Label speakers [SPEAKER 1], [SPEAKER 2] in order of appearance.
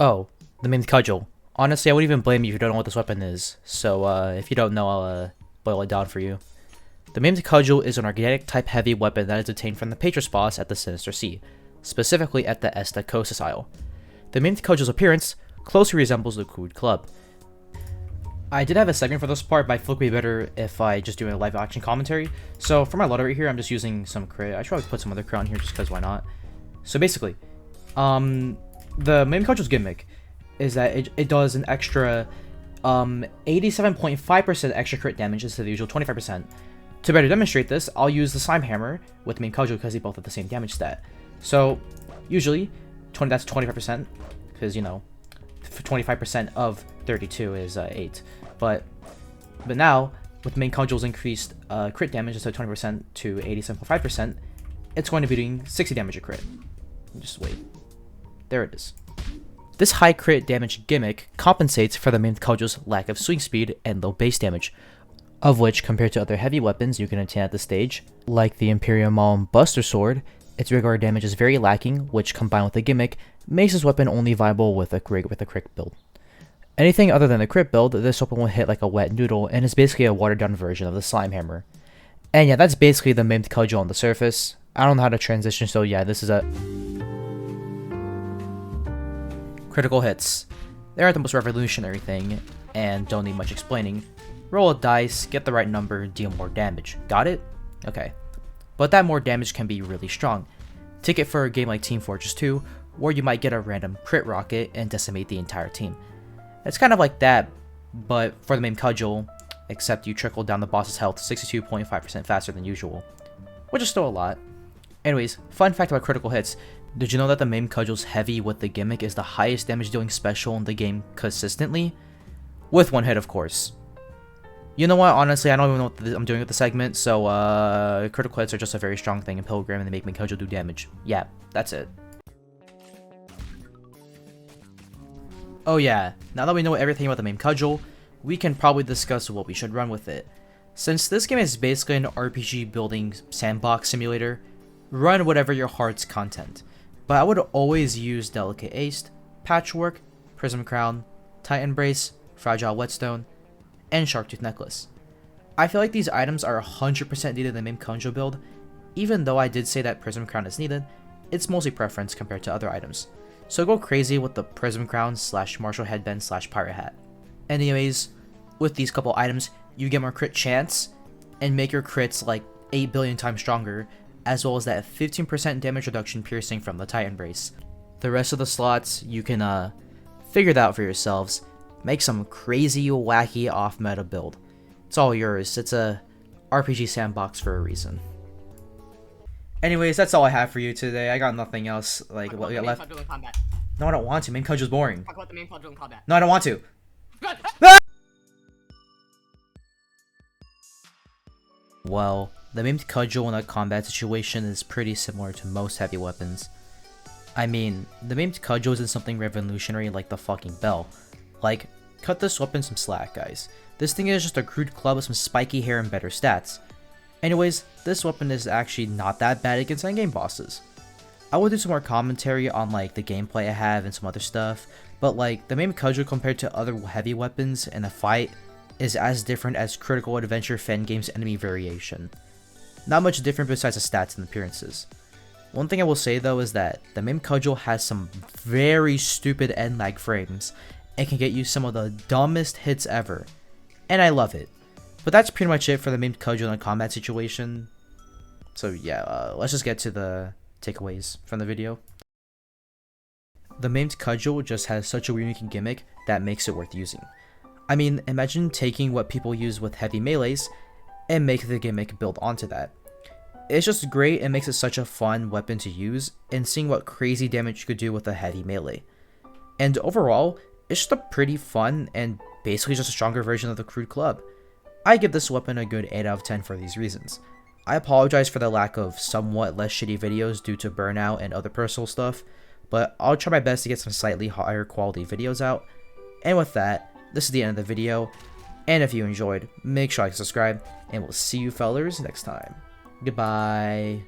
[SPEAKER 1] Oh, the Maimed Cudgel. Honestly, I wouldn't even blame you if you don't know what this weapon is. So, if you don't know, I'll boil it down for you. The Maimed Cudgel is an organic type heavy weapon that is obtained from the Patris boss at the Sinister Sea, specifically at the Estacosis Isle. The Maimed Cudgel's appearance closely resembles the Crude Club. I did have a segment for this part, but I feel like it'd be better if I just do a live action commentary. So for my loader right here, I'm just using some crit. I should probably put some other crit on here just because why not? So basically, the Maimed Cudgel's gimmick is that it does an extra 87.5% extra crit damage instead of the usual 25%. To better demonstrate this, I'll use the Slime Hammer with the Maimed Cudgel because they both have the same damage stat. So usually, that's 25%, because you know, 25% of 32 is 8. But now, with the Maimed Cudgel's increased crit damage instead of 20% to 87.5%, it's going to be doing 60 damage a crit. Just wait. There it is. This high crit damage gimmick compensates for the Maimed Cudgel's lack of swing speed and low base damage, of which, compared to other heavy weapons you can obtain at this stage, like the Imperial Maul Buster Sword, its regular damage is very lacking, which combined with the gimmick, makes this weapon only viable with a crit build. Anything other than a crit build, this weapon will hit like a wet noodle and is basically a watered down version of the Slime Hammer. And yeah, that's basically the Maimed Cudgel on the surface. I don't know how to transition, so yeah, this is a... Critical hits. They aren't the most revolutionary thing, and don't need much explaining. Roll a dice, get the right number, deal more damage. Got it? Okay. But that more damage can be really strong. Take it for a game like Team Fortress 2, where you might get a random crit rocket and decimate the entire team. It's kind of like that, but for the Maimed Cudgel, except you trickle down the boss's health 62.5% faster than usual, which is still a lot. Anyways, fun fact about critical hits. Did you know that the Maimed Cudgel's heavy with the gimmick is the highest damage dealing special in the game consistently? With one hit, of course. You know what, honestly, I don't even know what I'm doing with the segment, so critical hits are just a very strong thing in Pilgrim and they make Maimed Cudgel do damage. Yeah, that's it. Oh yeah, now that we know everything about the Maimed Cudgel, we can probably discuss what we should run with it. Since this game is basically an RPG building sandbox simulator, run whatever your heart's content. But I would always use Delicate Ace, Patchwork, Prism Crown, Titan Brace, Fragile Whetstone, and Sharktooth Necklace. I feel like these items are 100% needed in the Maimed Cudgel build. Even though I did say that Prism Crown is needed, it's mostly preference compared to other items. So go crazy with the Prism Crown / Martial Headband / Pirate Hat. Anyways, with these couple items, you get more crit chance, and make your crits like 8 billion times stronger, as well as that 15% damage reduction piercing from the Titan Brace. The rest of the slots, you can figure that out for yourselves. Make some crazy, wacky, off-meta build. It's all yours. It's a RPG sandbox for a reason. Anyways, that's all I have for you today. I got nothing else. Like, what we got left? No, I don't want to. Maimed Cudgel's boring.
[SPEAKER 2] Talk about the Maimed Cudgel in combat.
[SPEAKER 1] No, I don't want to. Well, the Maimed Cudgel in a combat situation is pretty similar to most heavy weapons. I mean, the Maimed Cudgel isn't something revolutionary like the fucking bell. Like, cut this weapon some slack, guys. This thing is just a crude club with some spiky hair and better stats. Anyways, this weapon is actually not that bad against endgame bosses. I will do some more commentary on like the gameplay I have and some other stuff, but like the Maimed Cudgel compared to other heavy weapons in a fight is as different as Critical Adventure Fan Game's enemy variation. Not much different besides the stats and appearances. One thing I will say though is that the Maimed Cudgel has some very stupid end lag frames and can get you some of the dumbest hits ever, and I love it. But that's pretty much it for the Maimed Cudgel in a combat situation. So yeah, let's just get to the takeaways from the video. The Maimed Cudgel just has such a unique gimmick that makes it worth using. I mean, imagine taking what people use with heavy melees and make the gimmick build onto that. It's just great and makes it such a fun weapon to use, and seeing what crazy damage you could do with a heavy melee. And overall, it's just a pretty fun and basically just a stronger version of the Crude Club. I give this weapon a good 8 out of 10 for these reasons. I apologize for the lack of somewhat less shitty videos due to burnout and other personal stuff, but I'll try my best to get some slightly higher quality videos out. And with that, this is the end of the video, and if you enjoyed, make sure to subscribe, and we'll see you fellers next time. Goodbye.